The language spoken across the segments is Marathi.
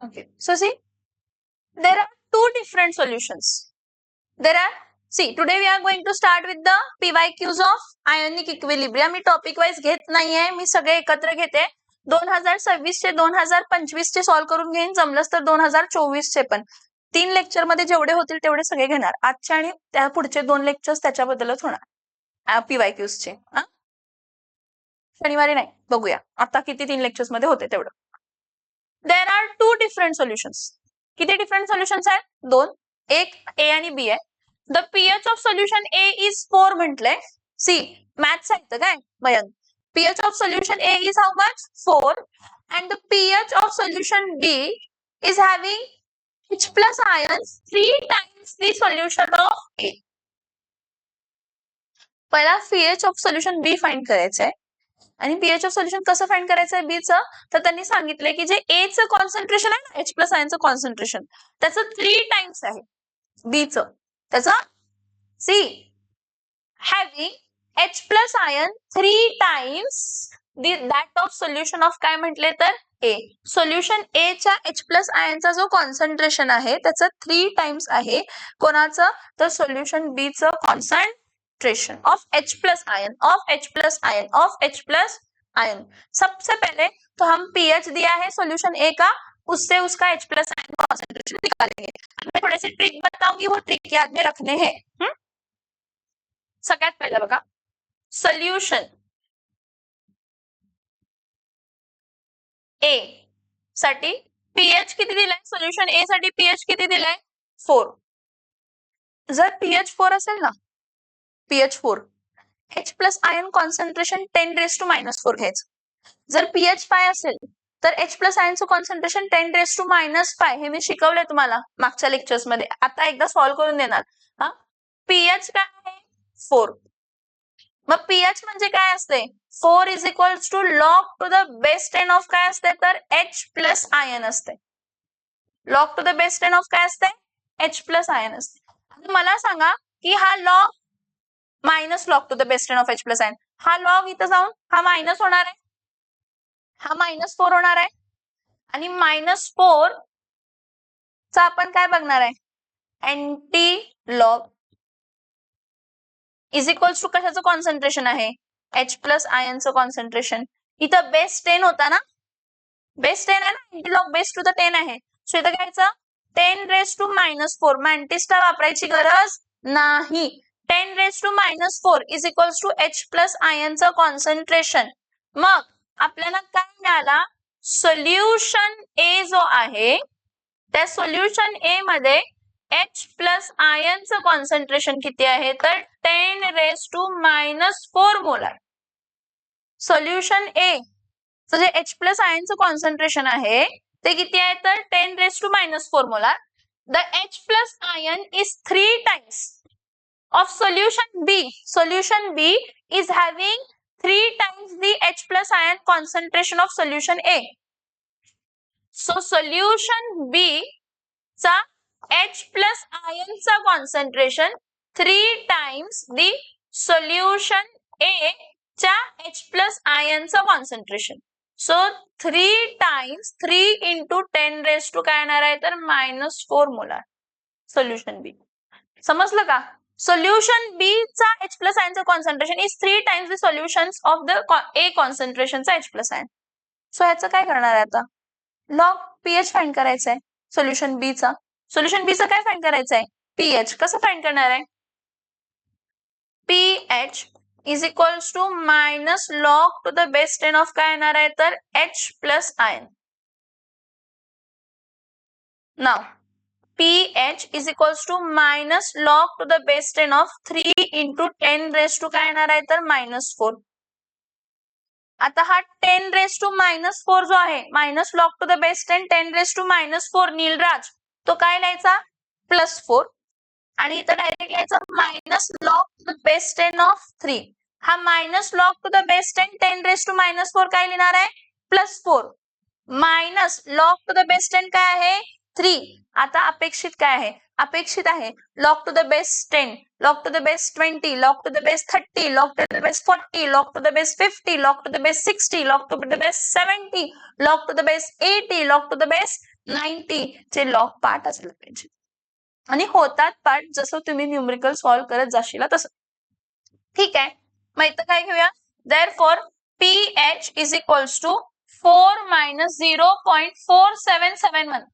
Okay. So see, there are two different solutions. Today we are going to start with the PYQs of ionic equilibrium. Me topic wise घेत नाहीये, मी सगळे एकत्र घेते. 2026 चे 2025 चे सॉल्व करून घेईन, जमलंच तर 2024 चे पण. 3 लेक्चर मध्ये जेवढे होतील तेवढे सगळे घेणार. आजच्या आणि त्या पुढचे 2 लेक्चर्स त्याच्याबद्दलच होणार PYQs चे. शनिवारी नाही, बघूया आता किती 3 लेक्चर्स मध्ये होते तेवढं. There are two different solutions. किती डिफरंट सोल्युशन्स आहेत? 2. एक ए आणि बी आहे. The pH of solution A is 4 म्हटलंय. सी मॅथ्स आहे काय Mayank? pH of solution A is how much? 4. And the pH of solution B is having H plus ions 3 times the solution of A. पहिला pH of solution B find करायचं आहे. आणि pH ऑफ सोल्युशन कसं फाइंड करायचं आहे बीचं? तर त्यांनी सांगितलंय की जे ए चं कॉन्सन्ट्रेशन आहे ना, H प्लस आयनचं कॉन्सन्ट्रेशन, त्याचं 3 टाइम्स आहे बीचं. त्याचं see having H plus ion 3 times that of solution of काय म्हटले तर ए. सोल्युशन ए च्या H प्लस आयनचा जो कॉन्सन्ट्रेशन आहे त्याचं 3 टाइम्स आहे कोणाचं? तर सोल्युशन बी चं concentration of H plus ion of H plus ion of H plus ion. सबसे पहले तो हम pH दिया है सोल्यूशन ए का, उससे उसका H प्लस आयन कॉन्सेंट्रेशन निकालेंगे. मैं थोड़े से ट्रिक बताऊंगी, वो ट्रिक याद में रखने हैं. सगळ्यात पहिलं बघा, सोल्यूशन ए साठी pH किती दिलाय? सोल्युशन ए साठी pH किती दिलाय? 4. जर pH 4 असेल ना, pH 4, H plus ion concentration 10⁻⁻4 घ्यायचं. जर pH 5 असेल तर H प्लस आयनचं कॉन्सन्ट्रेशन 10⁻⁵ हे मी शिकवलंय तुम्हाला मागच्या लेक्चर्स मध्ये. आता एकदा सॉल्व्ह करून देणार. pH काय आहे? 4. मग pH म्हणजे काय असते? 4 is equals to log to the base 10 of काय असते तर H प्लस आयन असते. Log to the base 10 of काय असते? H प्लस आयन असते. मला सांगा की हा log minus log to the base 10 of H plus ion, हा लॉग इथं जाऊन हा मायनस होणार आहे, हा -4 होणार आहे. आणि -4 चा आपण काय बघणार आहे? Antilog is equals to कशाचं कॉन्सन्ट्रेशन आहे? H प्लस आयनचं कॉन्सन्ट्रेशन. इथं बेस 10 होता ना, बेस 10 आहे ना, antilog base to the 10 आहे. सो इथं घ्यायचं 10⁻⁻4. मग एंटीस्टार वापरायची गरज नाही. 10⁻⁻4 is equals to H plus आयनचं कॉन्सन्ट्रेशन. मग आपल्याला काय मिळाला? सोल्युशन ए जो आहे त्या सोल्युशन ए मध्ये H प्लस आयनचं कॉन्सन्ट्रेशन किती आहे तर 10⁻⁻4 मोलार. सोल्युशन ए जे H प्लस आयनचं कॉन्सन्ट्रेशन आहे ते किती आहे तर 10⁻⁻4 molar. The H plus ion is 3 times of solution B. Solution B is having 3 times the H plus ion concentration of solution A. So solution B चा H plus ion चा concentration 3 times the solution A च्या H plus ion चा concentration. So 3 times 3 into 10 काय येणार आहे तर -4 मोलार. Solution B. समजलं का? सोल्युशन बी चा H प्लस आयनचं concentration is 3 times the solutions of the A कॉन्सन्ट्रेशनचा H प्लस आयन. सो ह्याचं काय करणार आहे आता? लॉग pH फाइंड करायचं आहे सोल्युशन बी चा. सोल्युशन बी चा काय फाइंड करायचं आहे? pH. कसं फाइंड करणार आहे? pH is equals to minus log to the base 10 of काय येणार आहे तर H प्लस आयन. नाव pH is equals to minus log to the base 10 of 3 into 10 raised to काय येणार आहे तर -4. आता हा 10 raised to -4 जो आहे, minus log to the base 10 10 raised to -4 Neelraj, तो काय लिहायचा? +4. आणि इथं डायरेक्ट लिहायचा minus log to the base 10 of 3. हा minus log to the base 10 10 raised to -4 काय लिहिणार आहे? +4 minus log to the base 10 काय आहे? 3. आता अपेक्षित काय आहे? अपेक्षित आहे log to the base 10, log to the base 20, log to the base 30, log to the base 40, log to the base 50, log to the base 60, log to the base 70, log to the base 80, log to the base 90 चे लॉग पार्ट असायला पाहिजे आणि होतात पार्ट जसं तुम्ही न्यूमरिकल सॉल्व्ह करत जाशील तसं. ठीक आहे, मग इथं काय घेऊया, therefore pH is equals to 4 minus 0.4771.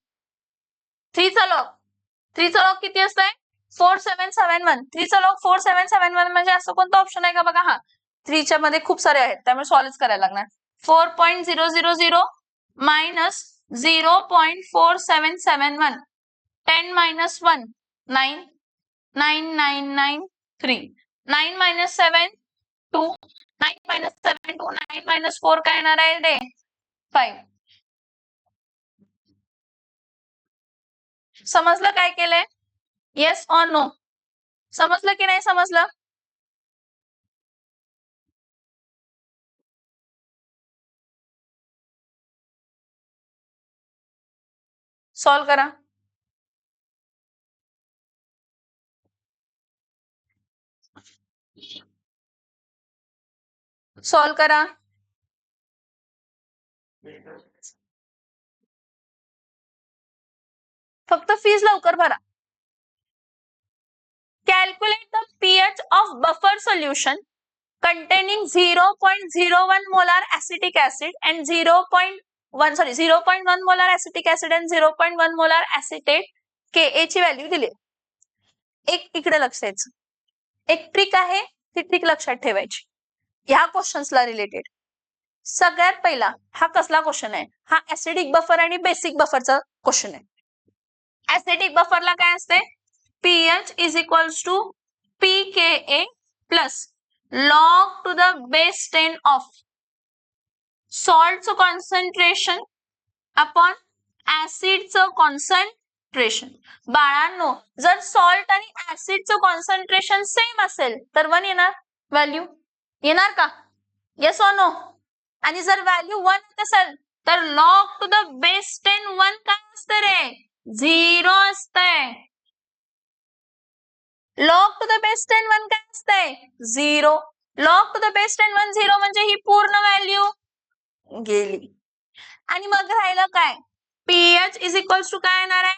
3 चा लॉग, 3 चा लॉग किती असतंय 4771. 3 चा लॉग 4771 म्हणजे असं कोणतं ऑप्शन आहे का बघा. हा 3 च्या मध्ये खूप सारे आहेत त्यामुळे सॉल्व्ह करायला लागणार. 4.000 minus 0.4771, 10 minus 1 9, 9993, 9 minus 7 2, 9 minus 7 2, 9 minus 4 काय येणार आहे रे 5. समजलं काय केलंय, येस ऑर नो, समजलं की नाही समजलं. सॉल्व करा. सॉल्व करा. फक्त फीज लवकर भरा. Calculate the pH of buffer solution containing 0.01 molar acetic acid and 0.1 molar acetic acid and 0.1 molar acetate Ka ची व्हॅल्यू दिली. एक इकडे लक्ष द्यायचं, एक ट्रिक आहे ती ट्रिक लक्षात ठेवायची ह्या क्वेश्चन्सला रिलेटेड. सगळ्यात पहिला हा कसला क्वेश्चन आहे, हा ऍसिडिक बफर आणि बेसिक बफरचा क्वेश्चन आहे. ऍसिडिक बफरला काय असते, pH is equals to pKa plus log to the base 10 of saltचं concentration upon acidचं concentration. बाळांनो जर सॉल्ट आणि ऍसिडचं कॉन्सन्ट्रेशन सेम असेल तर 1 येणार, व्हॅल्यू येणार का, येस ऑर नो. आणि जर व्हॅल्यू 1 असेल तर log to the base 10 1 काय असतं रे 0 असतंय. log to the base 10 1 काय असतंय 0. log to the base 10 1 0 म्हणजे ही पूर्ण व्हॅल्यू गेली. आणि मग राहिलं काय, pH इज इक्वल्स टू काय येणार आहे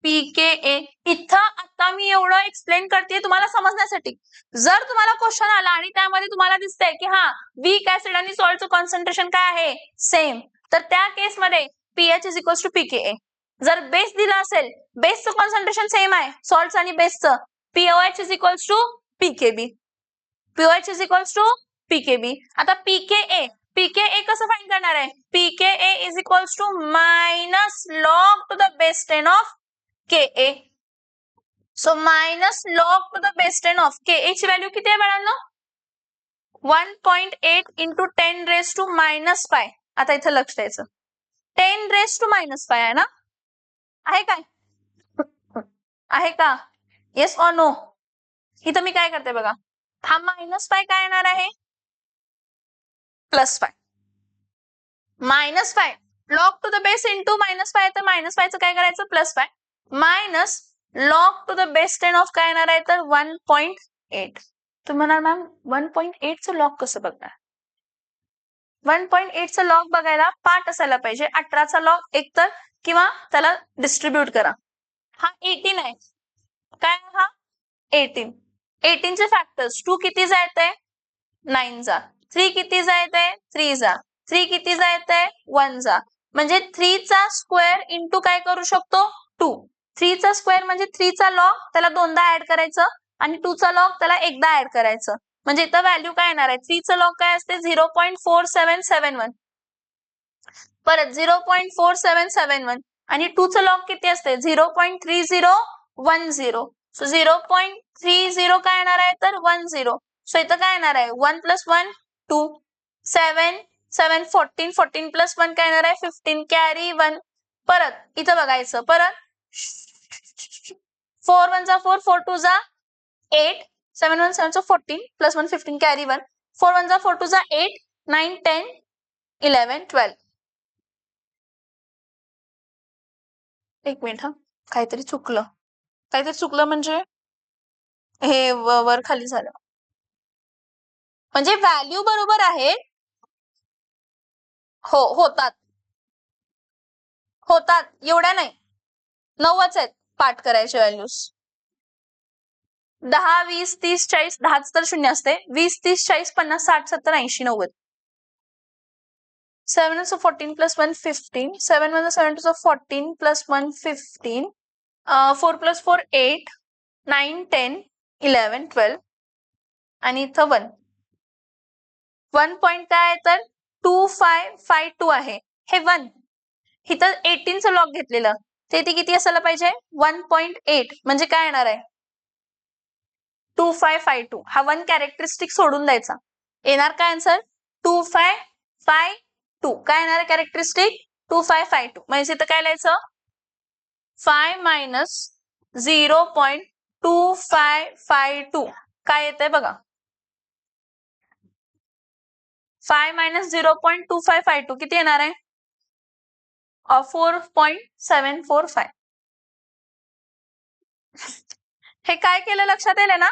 pKa. इथं आता मी एवढं एक्सप्लेन करते तुम्हाला समजण्यासाठी. जर तुम्हाला क्वेश्चन आला आणि त्यामध्ये तुम्हाला दिसतंय की हा वीक ऍसिड आणि सॉल्टचं कॉन्सन्ट्रेशन काय आहे सेम, तर त्या केसमध्ये pH is equals to pKa. जर बेस दिला असेल, बेसचं कॉन्सन्ट्रेशन सेम आहे सॉल्ट आणि बेसचं, pOH is equals to pKb. pOH is equals to pKb. आता pKa कसं फाइंड करणार आहे, pKa is equals to minus log to the base 10 of Ka. So minus log to the base 10 of Ka ची व्हॅल्यू किती आहे बाळांनो 1.8 इंटू 10 रेस टू मायनस 5. आता इथं लक्ष द्यायचं, 10 रेस टू मायनस 5 आहे ना, आहे काय, आहे का, येस ऑर नो. इथं मी काय करते बघा, हा मायनस 5 काय येणार आहे plus 5. Minus 5 log to the base into minus 5 तर मायनस 5 चं काय करायचं plus 5 minus log to the base 10 of काय येणार आहे तर 1.8. तुम्ही म्हणाल मॅम 1.8 चं लॉग कसं बघणार, 1.8 चं लॉग बघायला पार्ट असायला पाहिजे, 18 चा लॉग एक तर किंवा त्याला डिस्ट्रीब्यूट करा. हा 18 आहे, काय हा 18. 18 चे फॅक्टर्स 2 किती जायते 9 जा, 3 किती जायते 3 जा, 3 किती जायते 1 जा, म्हणजे 3 चा स्क्वेअर इंटू काय करू शकतो 2. 3 चा स्क्वेअर म्हणजे 3 चा लॉग त्याला दोनदा ऍड करायचं आणि 2 चा लॉग त्याला एकदा ऍड करायचं, म्हणजे इथं व्हॅल्यू काय येणार आहे 3 चा लॉग काय असते 0.4771, परत 0.4771 आणि 2 चा लॉग किती असते 0.3010. सो 0.30 काय येणार आहे तर 10. सो इथं काय येणार आहे 1 प्लस 1 2, 7 7 14, 14 प्लस 1 काय येणार आहे 15, कॅरी 1. परत इथं बघायचं, परत 4 1 जा 4, 4 2 जा 8, 7 1 7 14 प्लस 1 15 कॅरी 1, 4 1 जा 4 2 जा 8, 9 10 11 12. एक मिनिट हा, काहीतरी चुकलं, काहीतरी चुकलं म्हणजे हे वर खाली झालं, म्हणजे व्हॅल्यू बरोबर आहे हो होतात, होतात, एवढ्या नाही, 9च आहेत पाठ करायचे व्हॅल्यूज. 10, 20, 30, 40, 10च तर शून्य असते. 20, 30, 40, 50, 60, 70, 80, 90. 7 is 14 plus 1, 15. 7 1 7 is 14 plus 1, 15. 4 plus 4, 8. 9, 10, 11, 12. आणि इथं 1. 1 पॉइंट काय आहे तर 2552 आहे. हे 1. इथं 18चं लॉग घेतलेलं. ते किती असायला पाहिजे? 1.8 म्हणजे काय येणार आहे? 2552. हा 1 कॅरेक्टरिस्टिक सोडून द्यायचा. येणार काय आन्सर? 2552. काय येणार आहे कॅरेक्टरिस्टिक? 2552. म्हणजे इथं काय लिहायचं? 5 minus 0.2552 काय येतंय बघा. 5 minus 0.2552 किती येणार आहे? 4.745. हे काय केलं लक्षात येईल ना?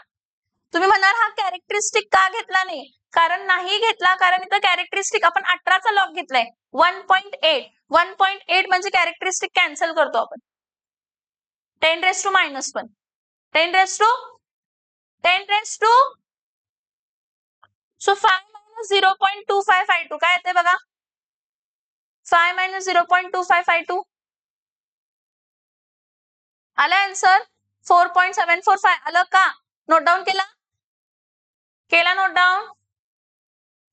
तुम्ही म्हणाल हा कॅरेक्टरिस्टिक का घेतला नाही? कारण नाही घेतला, कारण इथं कॅरेक्टरिस्टिक आपण 18चा लॉग घेतलाय. 1.8. 1.8 म्हणजे कॅरेक्टरिस्टिक कॅन्सल करतो आपण. 10 raised to minus 1. 10 raised to so 5 minus 0.2552 काय येते बघा? 5 minus 0.2552 आला आन्सर 4.745 आलं का? नोट डाऊन केला? केला नोट डाऊन?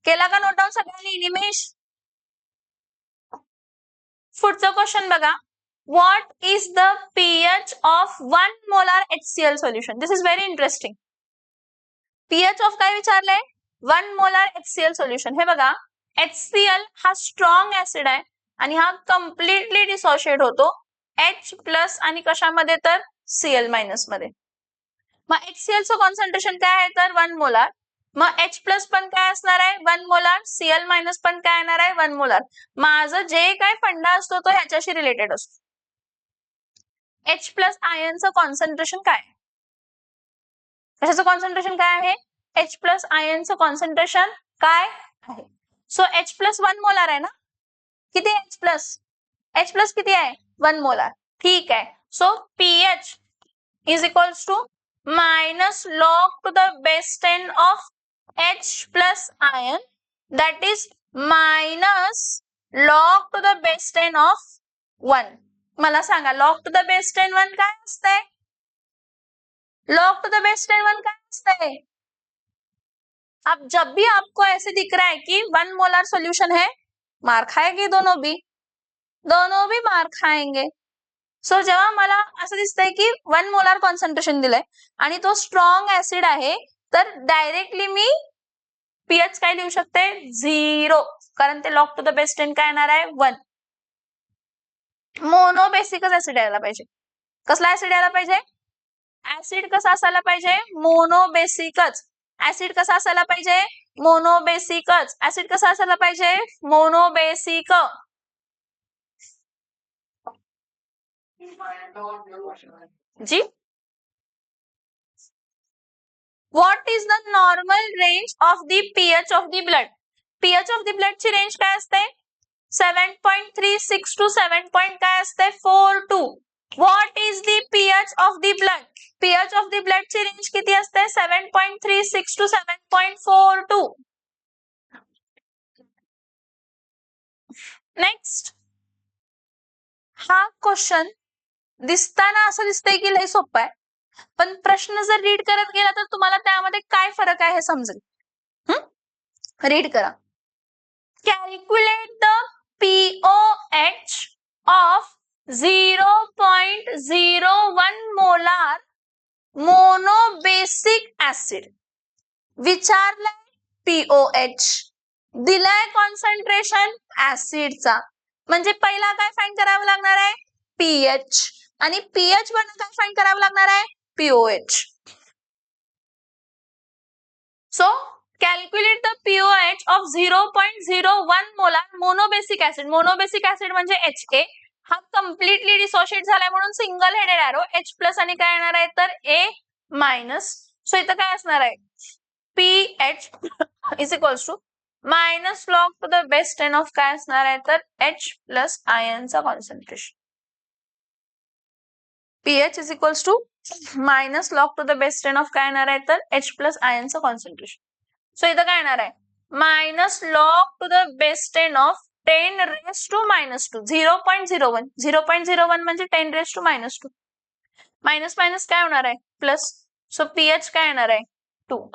केला का नोट डाऊन सगळ्यांनी? निमेश, पुढचं क्वेश्चन बघा. What is the pH of 1 molar HCl solution? This is very interesting. pH of काय विचारलंय? 1 molar HCl solution. हे बघा, HCl हा स्ट्रॉंग ऍसिड आहे आणि हा कम्प्लिटली डिसोशिएट होतो H प्लस आणि कशामध्ये तर Cl मायनस मध्ये. मग HCl चं कॉन्सन्ट्रेशन काय आहे तर 1 मोलार. मग H प्लस पण काय असणार आहे? 1 मोलार. Cl मायनस पण काय येणार आहे? 1 मोलार. माझं जे काय फंडा असतो तो ह्याच्याशी रिलेटेड असतो. H प्लस आयनचं कॉन्सन्ट्रेशन काय? कशाचं कॉन्सन्ट्रेशन काय आहे? H प्लस आयनचं कॉन्सन्ट्रेशन काय आहे? सो H प्लस 1 मोलार आहे ना? किती H प्लस? H प्लस किती आहे? 1 मोलार. ठीक आहे. So pH is equals to minus log to the base 10 of H plus ion, that is minus log to the base 10 of 1. मला सांगा log to the base 10 1 काय असते? log to the base 10 1 काय असते? अब जब भी आपको ऐसे दिख रहा है कि 1 मोलार सॉल्यूशन है, मार खाएंगे दोनों भी मार खाएंगे. सो जेव्हा मला असं दिसतंय की 1 मोलार कॉन्सन्ट्रेशन दिलंय आणि तो स्ट्रॉंग ऍसिड आहे, तर डायरेक्टली मी pH काय लिहू शकते? 0, कारण ते लॉग टू द बेस 10 काय येणार आहे? 1. मोनोबेसिकच ऍसिड यायला पाहिजे. कसला ऍसिड यायला पाहिजे? ऍसिड कसा असायला पाहिजे? मोनोबेसिकच. ऍसिड कसा असायला पाहिजे? मोनोबेसिकच. ऍसिड कसा असायला पाहिजे? मोनोबेसिक. जी, what is the normal range of the pH of the blood? pH of the blood ची रेंज काय असते? 7.36 to 7. काय असते? 42. What is the pH of the blood? pH of the blood ची रेंज किती असते? 7.36 to 7.42. नेक्स्ट, हा क्वेश्चन दिसताना असं दिसतंय की लय सोपं आहे, पण प्रश्न जर रीड करत गेला तर तुम्हाला त्यामध्ये काय फरक आहे हे समजेल. रीड करा. Calculate the pOH of 0.01 molar monobasic acid. विचारलंय pOH, दिलाय कॉन्सन्ट्रेशन ऍसिडचा, म्हणजे पहिला काय फाइंड करावं लागणार आहे? pH, आणि pH वरून काय फाइंड करावं लागणार आहे? pOH. So calculate the pOH of 0.01 molar monobasic acid. Monobasic acid म्हणजे HA. हा कम्प्लिटली डिसोशिएट झालाय म्हणून single headed arrow H plus आणि काय येणार आहे तर A मायनस. सो इथं काय असणार आहे? pH is equals to minus log to the base 10 of काय असणार आहे तर H प्लस आयनचा concentration. pH is equals to minus log to the base 10 of काय येणार आहे तर H प्लस आयनचं कॉन्सन्ट्रेशन. सो इथं काय येणार आहे minus log to the base 10 of 10 raise to minus 2 0.01 0.01 म्हणजे 10 raise to minus 2 minus minus काय होणार आहे प्लस. सो pH काय येणार आहे 2.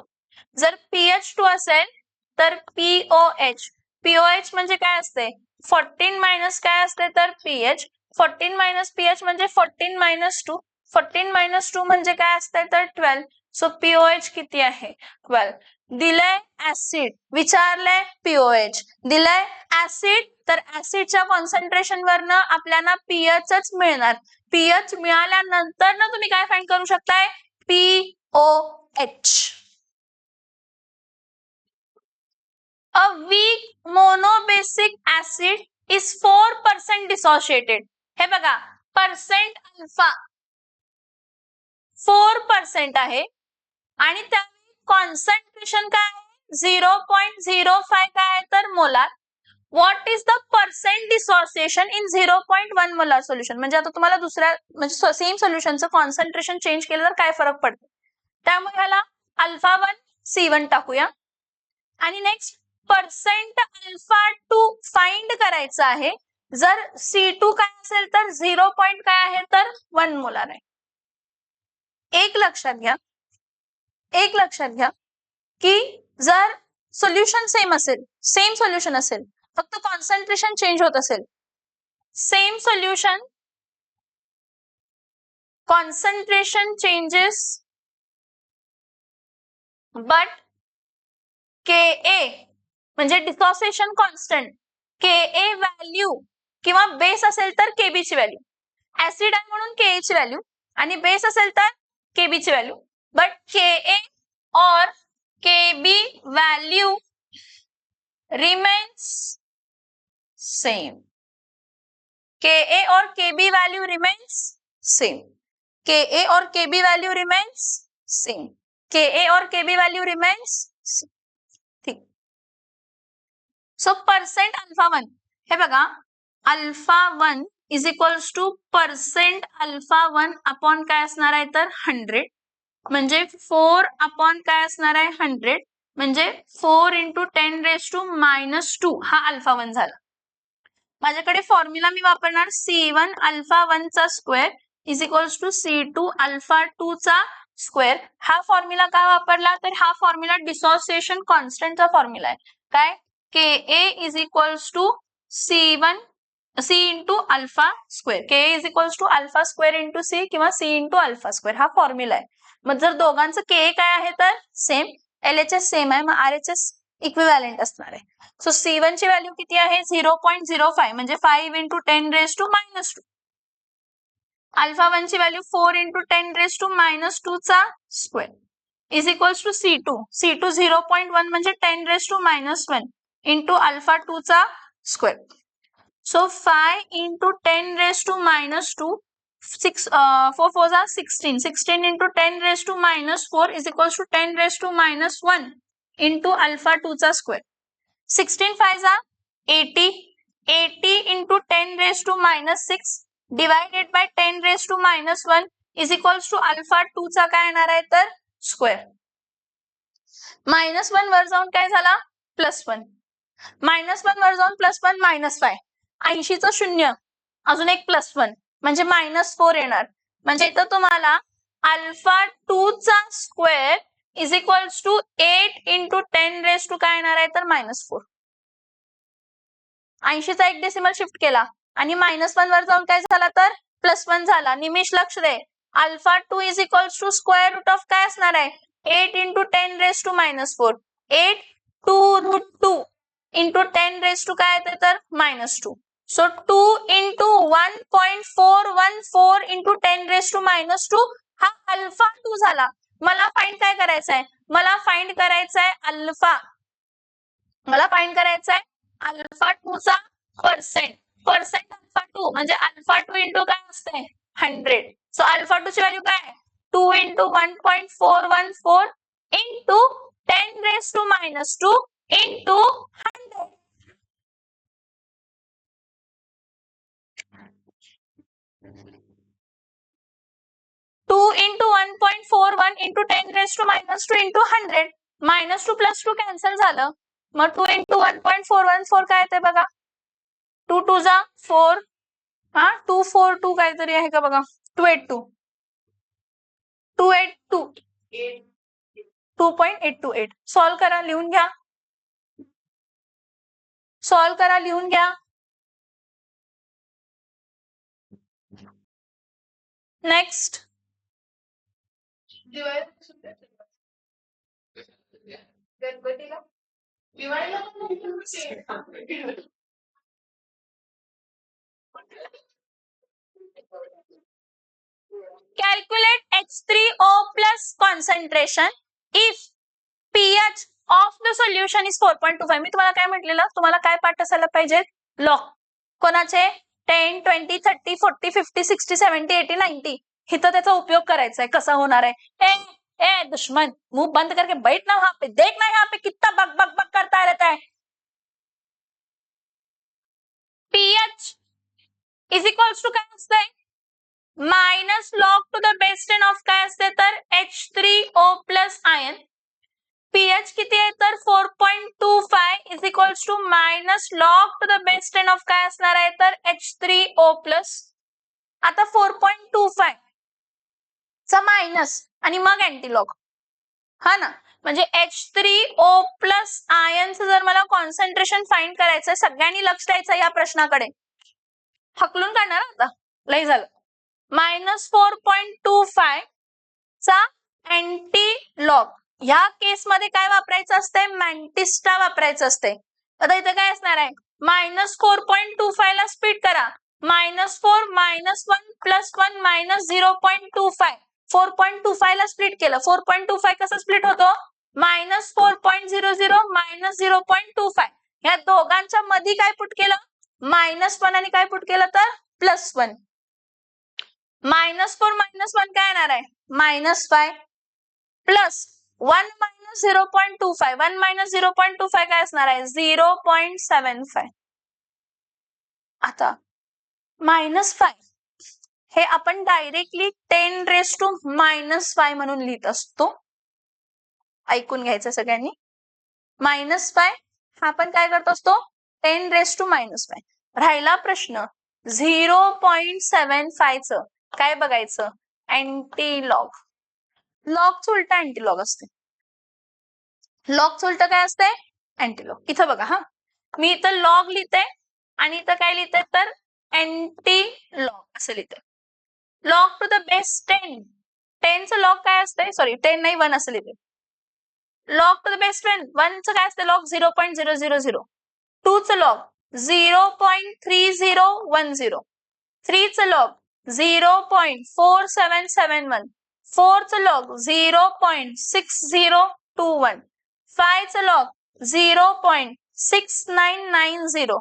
जर pH 2 असेल तर POH म्हणजे काय असते 14 मायनस काय असते तर pH 14 मायनस pH म्हणजे 14 मायनस 2 14 मायनस 2 म्हणजे काय असते तर 12. सो POH किती आहे 12. दिलंय ऍसिड विचारलंय POH दिलंय ऍसिड तर ऍसिडच्या कॉन्सन्ट्रेशन वरनं आपल्याला pHच मिळणार. pH मिळाल्यानंतर ना तुम्ही काय फाइंड करू शकताय POH. A weak monobasic acid is 4% dissociated. हे बघा पर्सेंट अल्फा 4% आहे आणि त्या कॉन्सन्ट्रेशन काय आहे 0.05 काय आहे तर molar. What is the percent dissociation in 0.1 molar solution. म्हणजे आता तुम्हाला दुसऱ्या म्हणजे सेम सोल्युशनचं कॉन्सन्ट्रेशन चेंज केलं तर काय फरक पडतो. त्यामुळे ह्याला अल्फा 1 C1 टाकूया आणि नेक्स्ट पर्सेंट अल्फा 2 फाइंड करायचं आहे. जर C2 काय असेल तर 0. काय आहे तर 1 मोलार आहे. एक लक्षात घ्या की जर सोल्युशन सेम सोल्युशन असेल फक्त कॉन्सन्ट्रेशन चेंज होत असेल same solution concentration changes but Ka म्हणजे डिसोसिएशन कॉन्स्टंट Ka व्हॅल्यू किंवा बेस असेल तर Kb ची व्हॅल्यू. ऍसिड आहे म्हणून Ka ची व्हॅल्यू आणि बेस असेल तर Kb ची व्हॅल्यू. बट Ka और Kb value remains same. Ka और Kb value remains same. Ka और Kb value remains same. Ka और Kb value remains same. ठीक. सो पर्सेंट अल्फा 1 हे बघा alpha 1 is equals two percent alpha 1 upon काय असणार आहे तर 100 म्हणजे 4 अपॉन काय असणार आहे 100 म्हणजे 4 into 10 raised to -2 हा अल्फा 1 झाला. माझ्याकडे फॉर्म्युला मी वापरणार C1 अल्फा 1 चा square is equals to C2 alpha 2 चा स्क्वेअर. हा फॉर्म्युला का वापरला तर हा फॉर्म्युला डिसोसिएशन कॉन्स्टंटचा फॉर्म्युला आहे. काय Ka is equals to C1 C into alpha square. Ka is equals to alpha square into C किंवा C इंटू अल्फा स्क्वेअर हा फॉर्म्युला आहे. मग जर दोघांचं Ka काय आहे तर सेम LHS सेम आहे मग RHS इक्विव्हॅलेंट असणार आहे. सो C1 ची व्हॅल्यू किती आहे 0.05 म्हणजे 5 into 10 raised to -2. अल्फा 1 ची व्हॅल्यू 4 into 10 raised to -2 चा square is equals to C2 0.1 म्हणजे 10 raised to -1 into अल्फा 2 चा square. So 5 into 10 raised to -2 4 4 are 16 into 10 raised to -4 is equals to 10 raised to -1 into alpha 2 चा square. 16 5 are 80 into 10 raised to -6 divided by 10 raised to -1 is equals to alpha 2 चा काय येणार आहे तर square. -1 वर जाऊन काय झाला +1 -1 वर जाऊन +1 -5 80 चं 0 अजून एक +1 म्हणजे -4 येणार. म्हणजे इथं तुम्हाला अल्फा 2 चा square is equals to 8 into 10 raised to काय येणार आहे तर -4. 80 चा एक डेसिमल शिफ्ट केला आणि -1 वर जाऊन काय झाला तर +1 झाला. निमिष लक्ष दे alpha 2 is equals to square root of काय असणार आहे 8 into 10 raised to -4. 8 2√2 into 10 raised to काय येते तर -2. So 2 into 1.414 into 10 raised to -2 हा अल्फा 2 झाला. मला फाइंड काय करायचं आहे मला फाइंड करायचं आहे अल्फा अल्फा 2 चा पर्सेंट अल्फा 2 म्हणजे अल्फा 2 इंटू काय असते 100. सो अल्फा 2 ची व्हॅल्यू काय 2 into 1.414 into 10 raised to -2 into 100. Two into 1.41 into 10 raised to minus 2 into 100. minus 2 plus 2 cancel झालं. मग 2 into 1.414 काय येते बघा. 2 2 जा 4. हा 242 काहीतरी आहे का बघा. 282. 2.828. सॉल्व करा, लिहून घ्या. सॉल्व करा, लिहून घ्या. Next. Calculate H3O plus concentration if pH of the solution is 4.25. मी तुम्हाला काय म्हटलेलं, तुम्हाला काय पाठ असायला पाहिजे. लॉग कोणाचे 10, 20, 30, 40, 50, 60, 70, 80, 90. इथं त्याचा उपयोग करायचा आहे. कसा होणार आहे. ए दुश्मन, मुंह बंद करके बैठ ना वहां पे, देखना यहाँ पे कितना बक बक बक करता रहता है. pH इज इक्वल्स टू काय असतंय. Minus log to the base 10 of काय असते तर H3O प्लस आयन. pH किती आहे तर 4.25 is equals to minus log to the base 10 of काय असणार आहे तर H3O प्लस. आता 4.25 चा मायनस आणि मग अँटीलॉग. हा ना, म्हणजे H3O प्लस आयनचं जर मला कॉन्सन्ट्रेशन फाइंड करायचं, सगळ्यांनी लक्ष द्यायचं या प्रश्नाकडे. हकलून काढणार आता, लय झालं. मायनस 4.25 चा अँटीलॉग. ह्या केसमध्ये काय वापरायचं असते, मॅन्टिस्टा वापरायचं असते. आता इथे काय असणार आहे, मायनस 4.25 ला स्प्लिट करा. -4 -1 +1 -0.25. 4.25 ला स्प्लिट केलं. 4.25 कसं स्प्लिट होतो, -4.00 -0.25. या दोघांच्या मध्ये काय पुट केलं, -1 आणि काय पुट केलं तर +1. -4 -1 काय येणार आहे, -5 प्लस 1 -0.25. 1 -0.25 काय असणार आहे, 0.75. आता -5 हे आपण डायरेक्टली 10 रेस टू -5 म्हणून लिहित असतो. ऐकून घ्यायचं सगळ्यांनी. -5 हा आपण काय करत असतो, 10 रेस टू -5. राहिला प्रश्न 0.75 च काय बघायचं, अँटीलॉग. लॉगचं उलट अँटीलॉग असते. लॉगचं उलट काय असते, अँटीलॉग. इथं बघा हा, मी इथं लॉग लिहिते आणि इथं काय लिहिते तर अँटीलॉग असं लिहिते. Log to the base 10. 10 चं लॉग काय असते, सॉरी 10 नाही 1 असं लिहिते. Log to the base 10. 1 चं काय असते लॉग 0.000. 2 चं लॉग 0.3010. 3 चं लॉग 0.4771. 4 चं लॉग 0.6021. 5 चं लॉग 0.6990.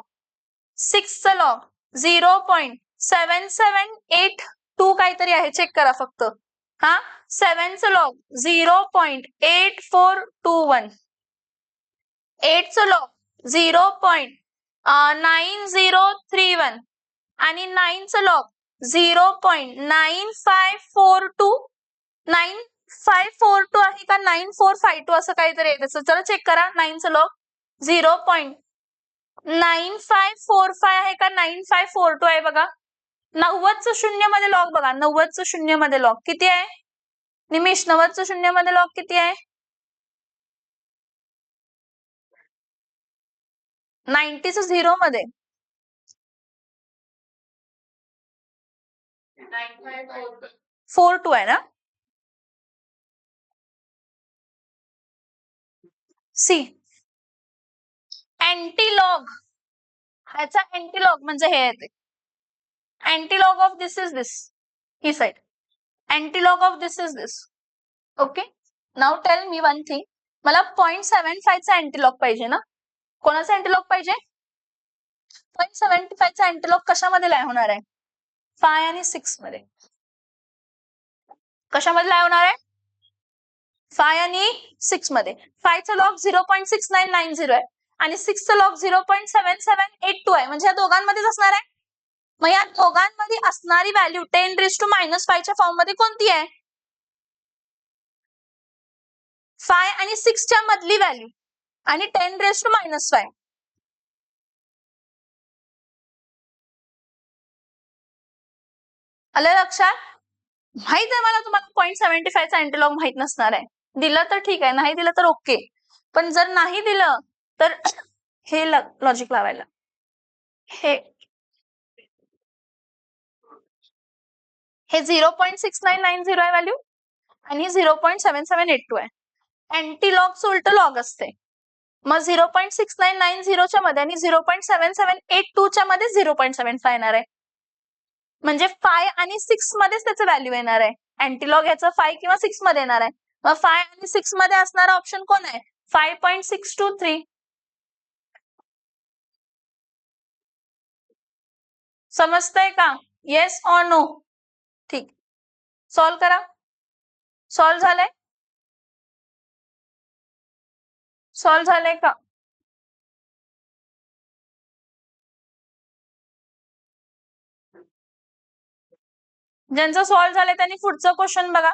6 चं लॉग 0.7782 काहीतरी आहे, चेक करा फक्त. हा 7 चं लॉग 0.8421. 8 चं लॉग 0.9031 आणि 9 चं लॉग 0.9542. 9542 आहे का 9452 असं काहीतरी आहे त्याचं, चला चेक करा. 9 चं लॉग 0.9545 आहे का 9542 आहे बघा. 90चं शून्य मध्ये लॉग बघा, 90चं शून्य मध्ये लॉग किती आहे निमिष, 90चं शून्य मध्ये लॉग किती आहे, 90चं 0 मध्ये 42 आहे ना. सी अँटीलॉग, ह्याचा अँटीलॉग म्हणजे हे आहे ते. Antilog of this is this, ही side. Antilog of this is this. Okay, now tell me one thing. मला 0.75 चा अँटीलॉग पाहिजे ना. कोणाचा अँटीलॉग पाहिजे, 0.75 चा अँटीलॉग कशामध्ये लाय होणार आहे, 5 आणि 6 मध्ये. कशामध्ये लाय होणार आहे, 5 आणि 6 मध्ये 5 चा लॉग 0.6990 आहे आणि 6 चा लॉग 0.7782 आहे, म्हणजे या दोघांमध्येच असणार आहे. मग या दोघांमध्ये असणारी व्हॅल्यू 10⁻⁵ च्या फॉर्म मध्ये कोणती आहे? 5 आणि 6 च्या मधली व्हॅल्यू आणि 10⁻⁵. आलं लक्षात? माहित आहे मला तुम्हाला 0.75 चा अँटीलॉग माहित नसणार आहे. दिलं तर ठीक आहे, नाही दिलं तर ओके. पण जर नाही दिलं तर हे लॉजिक लावायला, हे 0.6990 आहे व्हॅल्यू आणि 0.7782 आहे. अँटीलॉगचं उलट लॉग असते. मग 0.6990 च्या मध्ये आणि 0.7782 च्या मध्ये 0.75 येणार आहे. म्हणजे 5 आणि 6 मध्येच त्याचं व्हॅल्यू येणार आहे. अँटीलॉग याचं 5 किंवा 6 मध्ये येणार आहे. मग 5 आणि 6 मध्ये असणारा ऑप्शन कोण आहे? 5.623. समजतंय का? Yes or no? ठीक, सॉल्व करा. सॉल्व झालंय? सॉल्व झालंय का? ज्यांचं सॉल्व झालंय त्यांनी पुढचं क्वेश्चन बघा.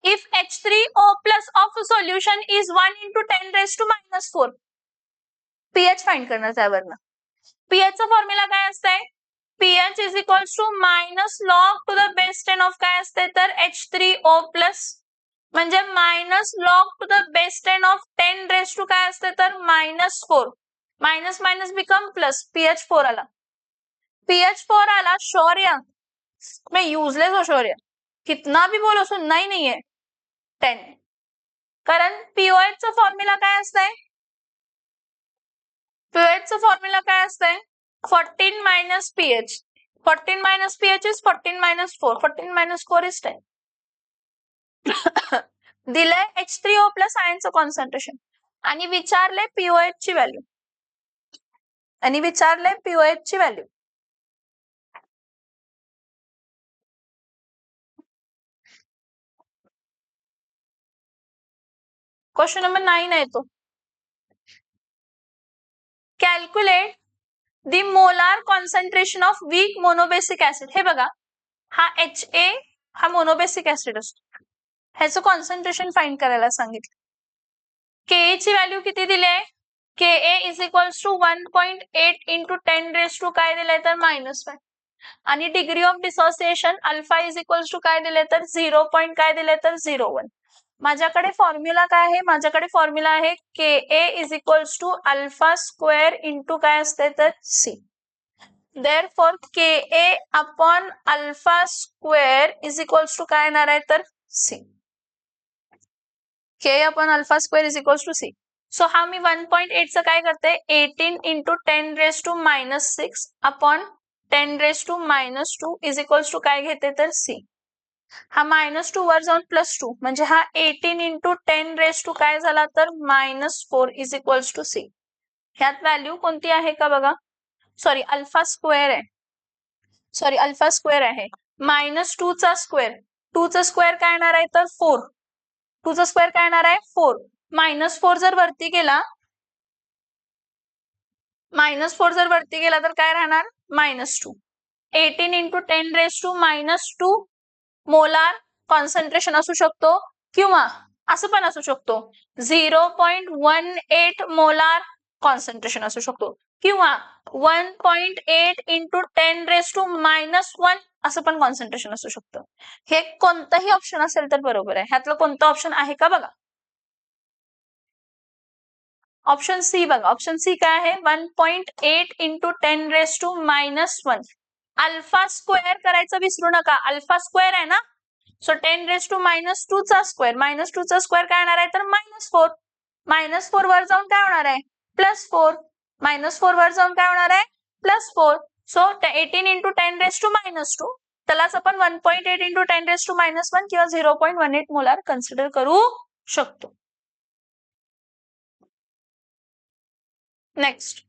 If H3O plus of a solution is 1 into 10⁻⁻⁴, pH find करणार त्यावरनं. pH चा फॉर्म्युला काय असतंय? pH is equals to minus log to the base 10 of काय असते तर H3O plus, म्हणजे minus log to the base 10 of 10⁻⁴ काय असते तर -4. Minus minus become plus. pH 4 आला. pH 4 आला. शौर्य मैं यूजलेस हो शौर्य, कितना भी बोलो सुनना ही नहीं है. 10, कारण pOH चा फॉर्म्युला काय असतंय? pOH चा फॉर्म्युला काय असतंय? 14 minus pH. 14 minus pH is 14 minus 4. 14 minus 4 is 10. दिलंय H3O प्लस आयनचं कॉन्सन्ट्रेशन आणि विचारले pOH ची व्हॅल्यू. क्वेश्चन नंबर 9 आहे तो. Calculate the molar concentration of weak monobasic acid. हे बघा, हा HA हा मोनोबेसिक ऍसिड असतो. ह्याचं कॉन्सन्ट्रेशन फाइंड करायला सांगितलं. Ka ची व्हॅल्यू किती दिली आहे? Ka is equals to 1.8 into 10⁻⁻ काय दिलंय तर -5 आणि degree of dissociation alpha is equals to काय दिले तर 0. काय दिले तर 0.1. माझ्याकडे फॉर्म्युला काय आहे? माझ्याकडे फॉर्म्युला आहे Ka is equals to alpha square into काय असते तर C. Therefore Ka upon alpha square is equals to काय येणार आहे तर C. K upon alpha square is equals to C. So हा मी 1.8 चं काय करते, 18 into 10⁻⁻6 upon 10⁻⁻2 is equals to काय घेते तर C. हा -2 वर जाऊन +2 म्हणजे हा 18 इंटू 10⁻⁻ काय झाला तर -4 इज इक्वल्स टू C. ह्यात व्हॅल्यू कोणती आहे का बघा. सॉरी, अल्फा स्क्वेअर आहे. -2 चा स्क्वेअर. 2 चा स्क्वेअर काय येणार आहे तर 4. 2 चा स्क्वेअर काय येणार आहे 4. -4 जर वरती गेला, तर काय राहणार -2. 18 इंटू 10⁻⁻2 मोलार कॉन्सन्ट्रेशन असू शकतो किंवा असं पण असू शकतो 0.18 मोलार कॉन्सन्ट्रेशन असू शकतो किंवा 1.8 इंटू 10⁻⁻1 असं पण कॉन्सन्ट्रेशन असू शकतं. हे कोणतंही ऑप्शन असेल तर बरोबर आहे. ह्यातलं कोणतं ऑप्शन आहे का बघा. ऑप्शन सी बघा. ऑप्शन सी काय आहे 1.8 इंटू 10⁻⁻1. अल्फा स्क्वेअर करायचं विसरू नका. अल्फा स्क्वेअर आहे ना, सो 10⁻⁻2 चा स्क्वेअर. -2 चा स्क्वेअर काय येणार आहे तर -4. -4 वर जाऊन काय होणार आहे +4. -4 वर जाऊन काय होणार आहे +4. सो 18 इंटू 10⁻⁻2 त्यालाच आपण 1.8 इंटू 10⁻⁻1 किंवा 0.18 मोलार कन्सिडर करू शकतो. Next,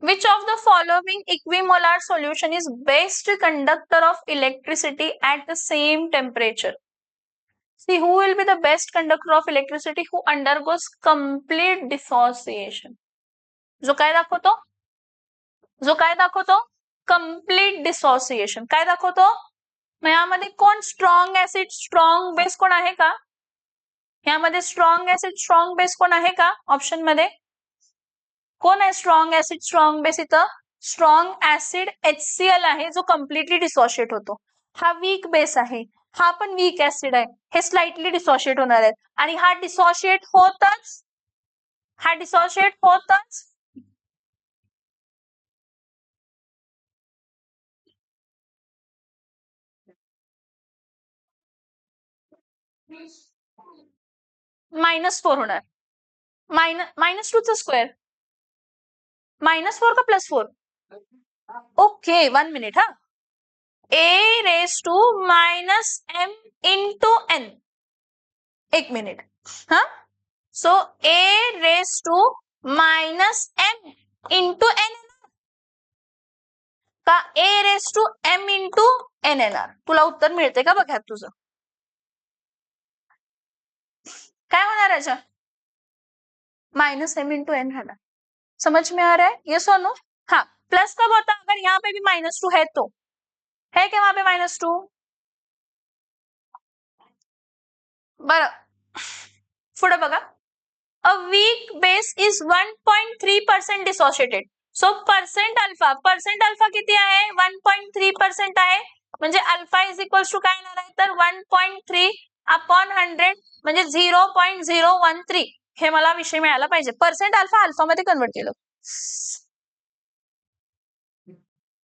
Which of the following equimolar solution is best conductor of electricity at the same temperature? See, who will be the best conductor of electricity who undergoes complete dissociation? जो काय दाखवतो? जो काय दाखवतो? Complete dissociation. काय दाखवतो? मग यामध्ये कोण स्ट्रॉंग ऍसिड स्ट्रॉंग बेस कोण आहे का? यामध्ये स्ट्रॉंग ऍसिड स्ट्रॉंग बेस कोण आहे का? ऑप्शन मध्ये कोण आहे स्ट्रॉंग ऍसिड स्ट्रॉंग बेस? इथं स्ट्रॉंग ऍसिड HCl आहे जो कम्प्लिटली डिसोशिएट होतो. हा वीक बेस आहे, हा पण वीक ऍसिड आहे, हे स्लाइटली डिसोशिएट होणार आहेत आणि हा डिसोशिएट होतच -4 होणार. -2 चा स्क्वेअर -4 का +4? ओके 1 मिनिट हा. A raised to -m into n. 1 minute हा. So A raised to -m into n का A raised to m into n येणार? तुला उत्तर मिळते का बघ ह्यात तुझं. काय होणार याच्या? -m into n है ना. समझ में आ रहा है? ये सोनो. हाँ, प्लस कब होता है? अगर यहाँ पे भी -2 है तो है क्या वहां पे -2? बर पुढे बघा. A weak base is 1.3% dissociated. So percent alpha किती आहे? 1.3% आहे. म्हणजे अल्फा इज इक्वल्स टू काय येणार आहे? तर 1.3 अपॉन 100 म्हणजे 0.013. हे मला विषय मिळाला पाहिजे. पर्सेंट अल्फा मध्ये कन्वर्ट केलं.